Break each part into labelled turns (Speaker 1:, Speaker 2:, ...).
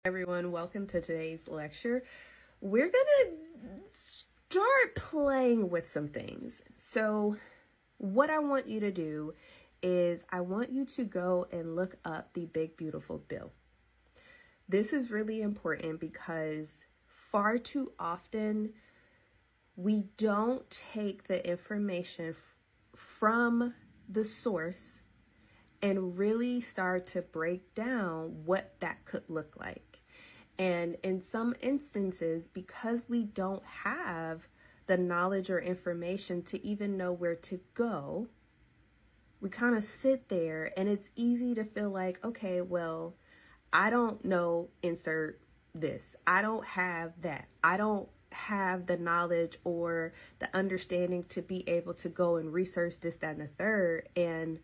Speaker 1: Everyone, welcome to today's lecture. We're gonna start playing with some things. So what I want you to do is I want you to go and look up the Big Beautiful Bill. This is really important because far too often we don't take the information from the source and really start to break down what that could look like. And in some instances, because we don't have the knowledge or information to even know where to go, we kind of sit there and it's easy to feel like, okay, well, I don't know, insert this. I don't have that. I don't have the knowledge or the understanding to be able to go and research this, that, and the third. And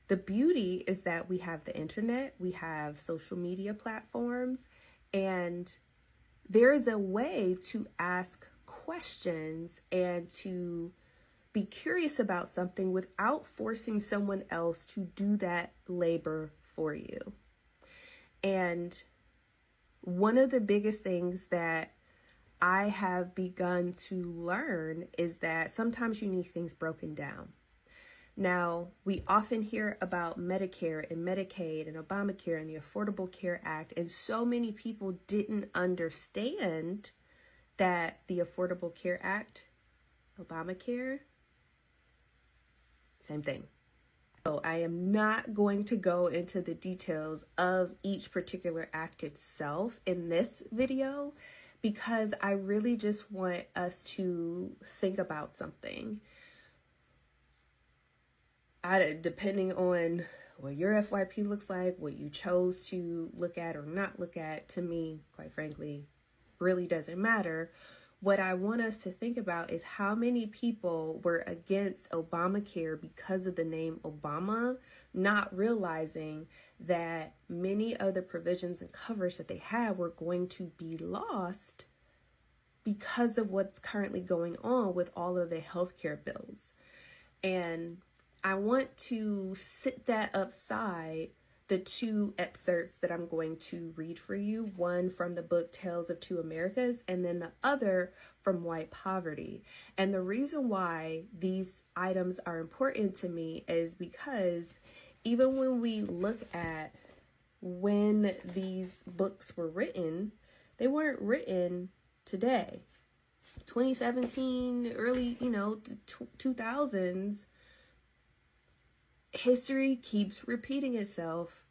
Speaker 1: the beauty is that we have the internet, we have social media platforms, and there is a way to ask questions and to be curious about something without forcing someone else to do that labor for you. And one of the biggest things that I have begun to learn is that sometimes you need things broken down. Now, we often hear about Medicare and Medicaid and Obamacare and the Affordable Care Act, and so many people didn't understand that the Affordable Care Act, Obamacare, same thing. So I am not going to go into the details of each particular act itself in this video because I really just want us to think about something. Depending on what your FYP looks like, what you chose to look at or not look at, to me, quite frankly, really doesn't matter. What I want us to think about is how many people were against Obamacare because of the name Obama, not realizing that many of the provisions and coverage that they had were going to be lost because of what's currently going on with all of the healthcare bills. And I want to sit that upside the two excerpts that I'm going to read for you, one from the book Tales of Two Americas and then the other from White Poverty. And the reason why these items are important to me is because even when we look at when these books were written, they weren't written today. 2017, early, 2000s, history keeps repeating itself,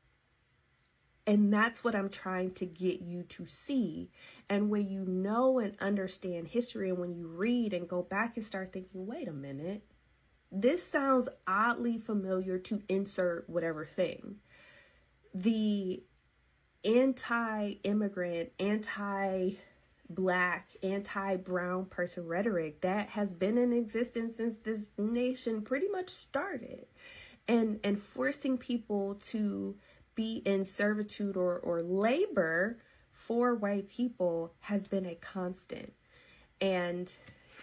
Speaker 1: and that's what I'm trying to get you to see. And when you know and understand history, and when you read and go back and start thinking, wait a minute, this sounds oddly familiar to insert whatever thing. The anti-immigrant, anti-Black, anti-brown person rhetoric that has been in existence since this nation pretty much started. And forcing people to be in servitude or labor for white people has been a constant. And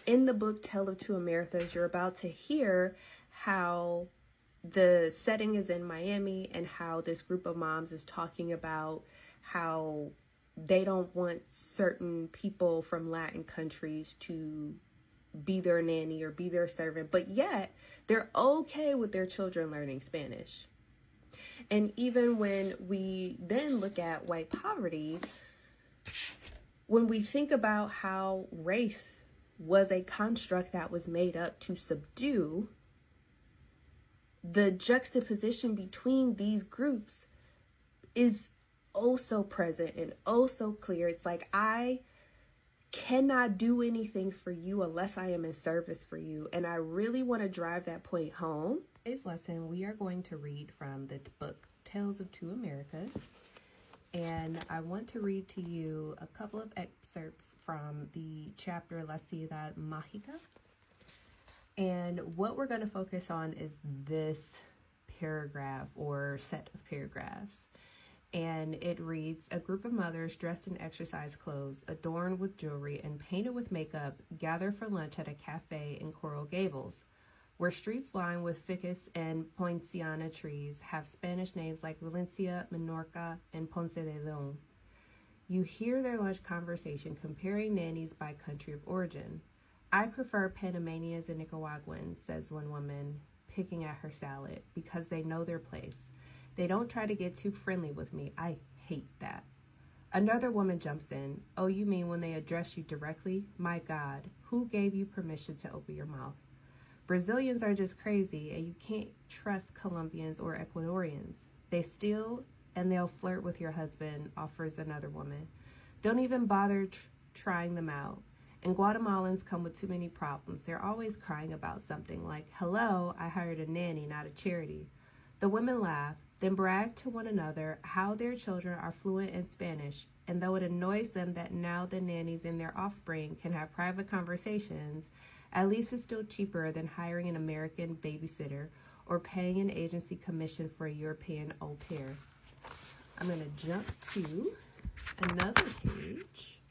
Speaker 1: in the book Tale of Two Americas, you're about to hear how the setting is in Miami and how this group of moms is talking about how they don't want certain people from Latin countries to be their nanny or be their servant, but yet they're okay with their children learning Spanish. And even when we then look at white poverty, when we think about how race was a construct that was made up to subdue, the juxtaposition between these groups is oh so present and oh so clear. It's like, I cannot do anything for you unless I am in service for you. And I really want to drive that point home. Today's lesson, we are going to read from the book Tales of Two Americas. And I want to read to you a couple of excerpts from the chapter La Ciudad Mágica. And what we're going to focus on is this paragraph or set of paragraphs. And it reads, a group of mothers dressed in exercise clothes, adorned with jewelry, and painted with makeup gather for lunch at a cafe in Coral Gables. where streets lined with ficus and poinciana trees have Spanish names like Valencia, Menorca, and Ponce de Leon. You hear their lunch conversation comparing nannies by country of origin. I prefer Panamanians and Nicaraguans, says one woman, picking at her salad, because they know their place. They don't try to get too friendly with me. I hate that. Another woman jumps in. Oh, you mean when they address you directly? My God, who gave you permission to open your mouth? Brazilians are just crazy, and you can't trust Colombians or Ecuadorians. They steal and they'll flirt with your husband, offers another woman. Don't even bother trying them out. And Guatemalans come with too many problems. They're always crying about something like, hello, I hired a nanny, not a charity. The women laugh, then brag to one another how their children are fluent in Spanish, and though it annoys them that now the nannies and their offspring can have private conversations, at least it's still cheaper than hiring an American babysitter or paying an agency commission for a European au pair. I'm going to jump to another page,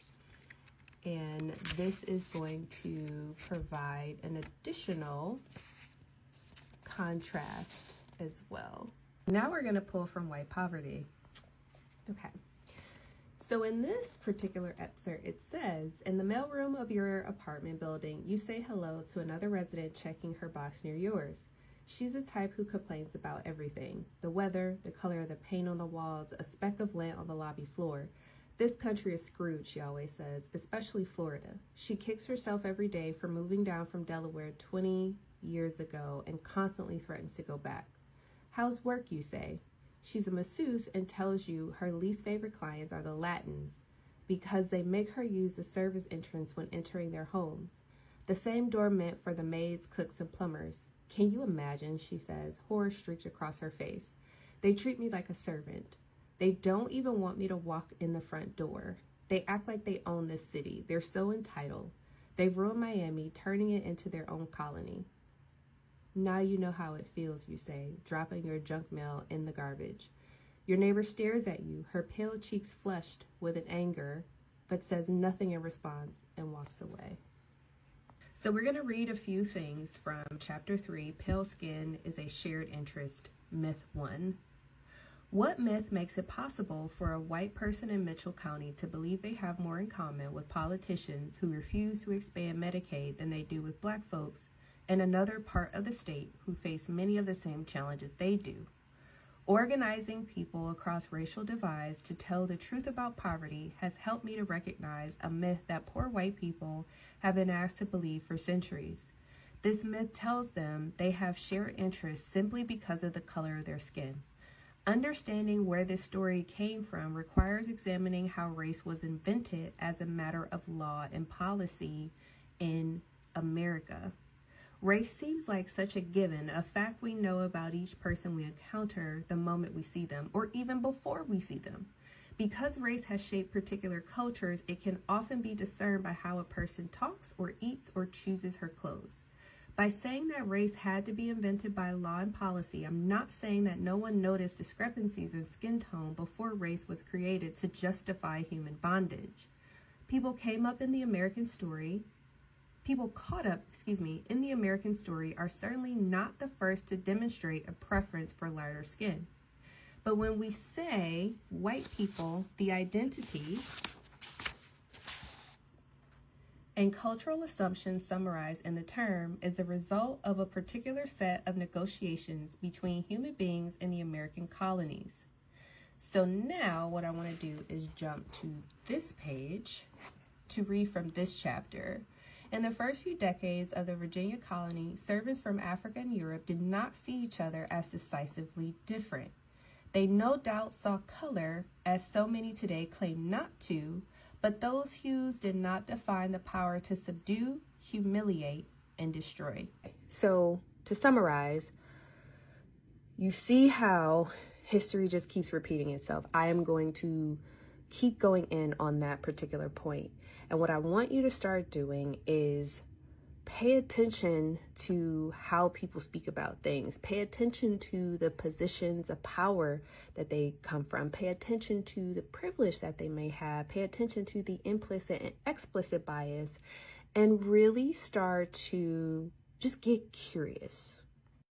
Speaker 1: and this is going to provide an additional contrast as well. Now we're going to pull from White Poverty. Okay. So in this particular excerpt, it says, in the mailroom of your apartment building, you say hello to another resident checking her box near yours. She's the type who complains about everything. The weather, the color of the paint on the walls, a speck of lint on the lobby floor. This country is screwed, she always says, especially Florida. She kicks herself every day for moving down from Delaware 20 years ago and constantly threatens to go back. How's work, you say? She's a masseuse and tells you her least favorite clients are the Latins because they make her use the service entrance when entering their homes. The same door meant for the maids, cooks, and plumbers. Can you imagine, she says, horror streaked across her face. They treat me like a servant. They don't even want me to walk in the front door. They act like they own this city. They're so entitled. They've ruined Miami, turning it into their own colony. Now you know how it feels, you say, dropping your junk mail in the garbage. Your neighbor stares at you, her pale cheeks flushed with an anger, but says nothing in response and walks away. So we're going to read a few things from Chapter 3, Pale Skin is a Shared Interest, Myth 1. What myth makes it possible for a white person in Mitchell County to believe they have more in common with politicians who refuse to expand Medicaid than they do with black folks in another part of the state who face many of the same challenges they do? Organizing people across racial divides to tell the truth about poverty has helped me to recognize a myth that poor white people have been asked to believe for centuries. This myth tells them they have shared interests simply because of the color of their skin. Understanding where this story came from requires examining how race was invented as a matter of law and policy in America. Race seems like such a given, a fact we know about each person we encounter the moment we see them, or even before we see them. Because race has shaped particular cultures, it can often be discerned by how a person talks or eats or chooses her clothes. By saying that race had to be invented by law and policy, I'm not saying that no one noticed discrepancies in skin tone before race was created to justify human bondage. People caught up in the American story are certainly not the first to demonstrate a preference for lighter skin. But when we say white people, the identity and cultural assumptions summarized in the term is the result of a particular set of negotiations between human beings in the American colonies. So now what I want to do is jump to this page to read from this chapter. In the first few decades of the Virginia colony, servants from Africa and Europe did not see each other as decisively different. They no doubt saw color, as so many today claim not to, but those hues did not define the power to subdue, humiliate, and destroy. So, to summarize, you see how history just keeps repeating itself. I am going to keep going in on that particular point. And what I want you to start doing is pay attention to how people speak about things. Pay attention to the positions of power that they come from. Pay attention to the privilege that they may have. Pay attention to the implicit and explicit bias, and really start to just get curious.